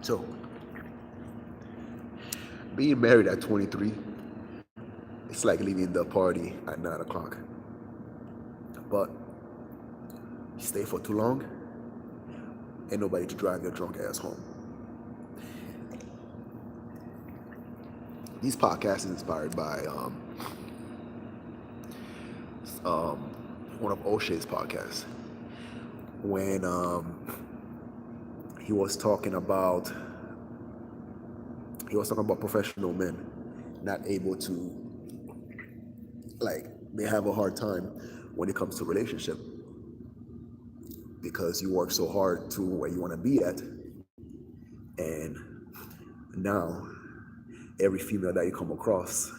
So, being married at 23, it's like leaving the party at 9 o'clock. But you stay for too long, ain't nobody to drive your drunk ass home. These podcasts is inspired by um, one of O'Shea's podcasts when he was talking about professional men not able to, like, they have a hard time when it comes to relationship because you work so hard to where you want to be at, and now every female that you come across,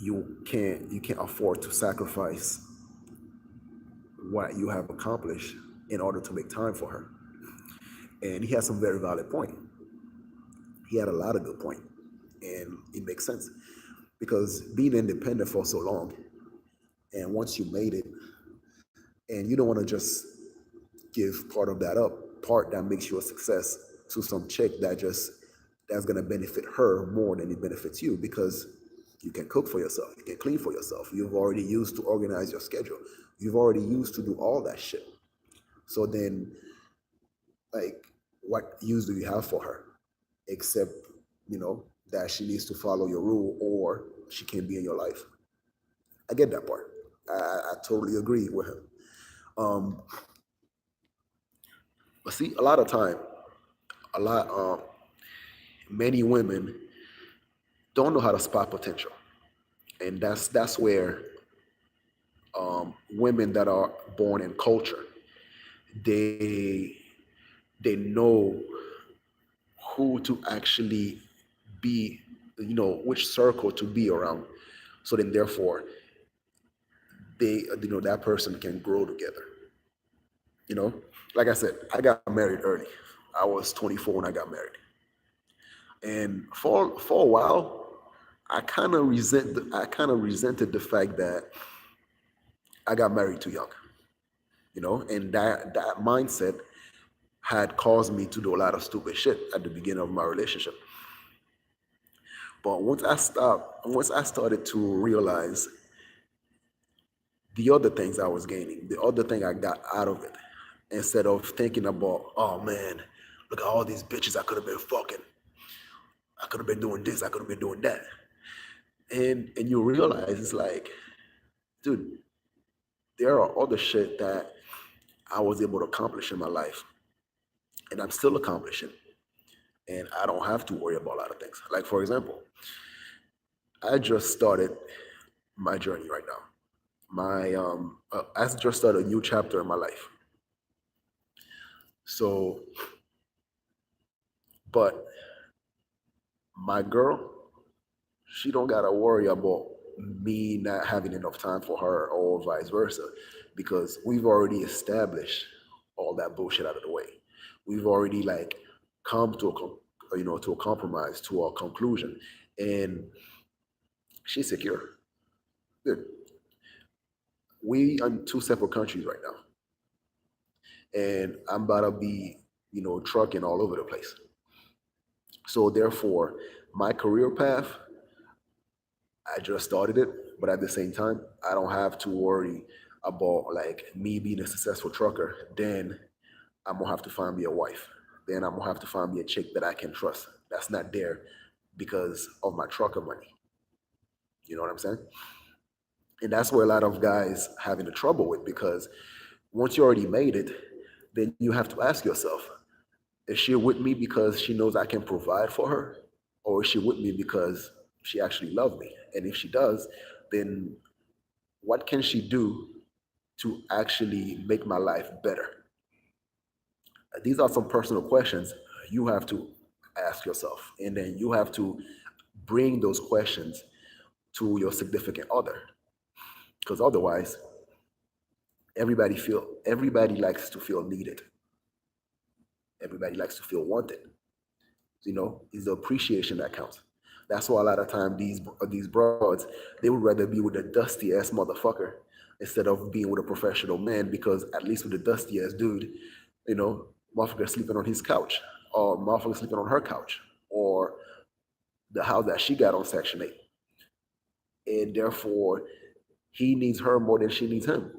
you can't afford to sacrifice what you have accomplished in order to make time for her. And he has some very valid point. He had a lot of good point, and it makes sense because being independent for so long, and once you made it, and you don't want to just give part of that up, part that makes you a success, to some chick that's gonna benefit her more than it benefits you, because you can cook for yourself, you can clean for yourself, you've already used to organize your schedule, you've already used to do all that shit. So then, like, what use do you have for her, except, that she needs to follow your rule or she can't be in your life? I get that part. I totally agree with him. Um, but see, a lot of time, a lot, many women don't know how to spot potential, and that's where women that are born in culture, they they know who to actually be, which circle to be around. So then, therefore, that person can grow together. You know, like I said, I got married early. I was 24 when I got married, and for a while, I kind of resented the fact that I got married too young. And that mindset had caused me to do a lot of stupid shit at the beginning of my relationship. But once I started to realize the other things I was gaining, the other thing I got out of it, instead of thinking about, oh man, look at all these bitches I could have been fucking, I could have been doing this, I could have been doing that. And you realize it's like, dude, there are other shit that I was able to accomplish in my life, and I'm still accomplishing, and I don't have to worry about a lot of things. Like, for example, I just started my journey right now. I just started a new chapter in my life. So, but my girl, she don't gotta worry about me not having enough time for her or vice versa, because we've already established all that bullshit out of the way. We've already, like, come to to a compromise, to a conclusion, and she's secure. Dude, we are in two separate countries right now, and I'm about to be, trucking all over the place. So therefore, my career path, I just started it, but at the same time, I don't have to worry about, like, me being a successful trucker. Then I'm gonna have to find me a wife. Then I'm gonna have to find me a chick that I can trust. That's not there because of my trucker money. You know what I'm saying? And that's where a lot of guys having the trouble with, because once you already made it, then you have to ask yourself, is she with me because she knows I can provide for her? Or is she with me because she actually loves me? And if she does, then what can she do to actually make my life better? These are some personal questions you have to ask yourself. And then you have to bring those questions to your significant other. Because otherwise, everybody likes to feel needed. Everybody likes to feel wanted. It's the appreciation that counts. That's why a lot of time these broads, they would rather be with a dusty ass motherfucker instead of being with a professional man, because at least with a dusty ass dude, motherfucker sleeping on his couch. or motherfucker sleeping on her couch, or the house that she got on Section 8. And therefore, he needs her more than she needs him.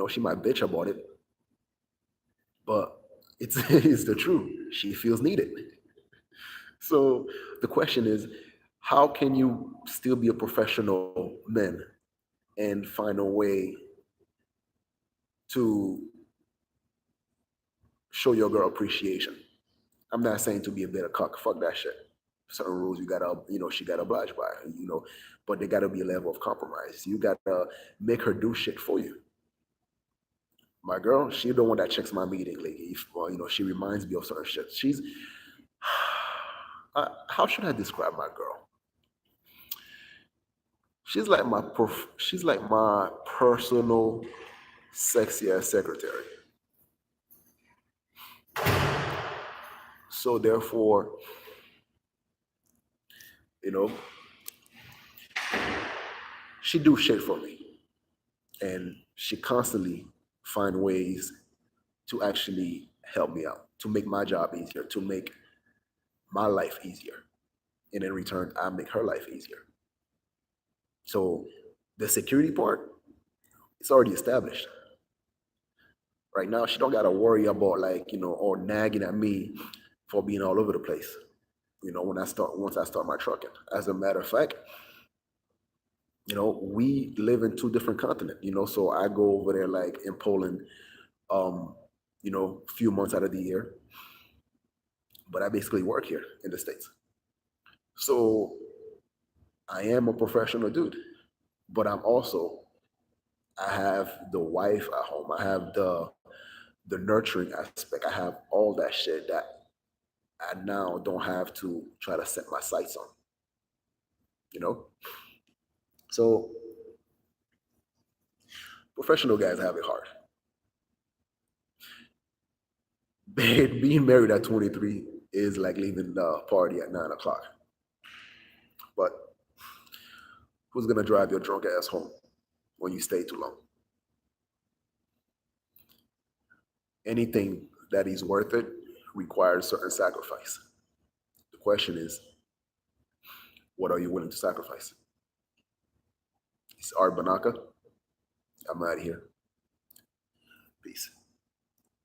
She might bitch about it, but it's it's the truth. She feels needed. So the question is, how can you still be a professional man and find a way to show your girl appreciation? I'm not saying to be a better cock. Fuck that shit. Certain rules you gotta, she gotta oblige by, but there gotta be a level of compromise. You gotta make her do shit for you. My girl, she the one that checks my meeting lately. She reminds me of certain shit. How should I describe my girl? She's like my personal sexy ass secretary. So therefore, you know, she do shit for me, and she constantly find ways to actually help me out, to make my job easier, to make my life easier, and in return, I make her life easier. So the security part, it's already established. Right now, she don't gotta worry about or nagging at me for being all over the place. Once I start my trucking. As a matter of fact, we live in two different continents. So I go over there like in Poland, a few months out of the year, but I basically work here in the States. So I am a professional dude, but I have the wife at home. I have the nurturing aspect. I have all that shit that I now don't have to try to set my sights on. You know, so professional guys have it hard. Being married at 23 is like leaving the party at 9 o'clock. But who's gonna drive your drunk ass home when you stay too long? Anything that is worth it requires certain sacrifice. The question is, what are you willing to sacrifice? It's Art Banaka. I'm out of here. Peace.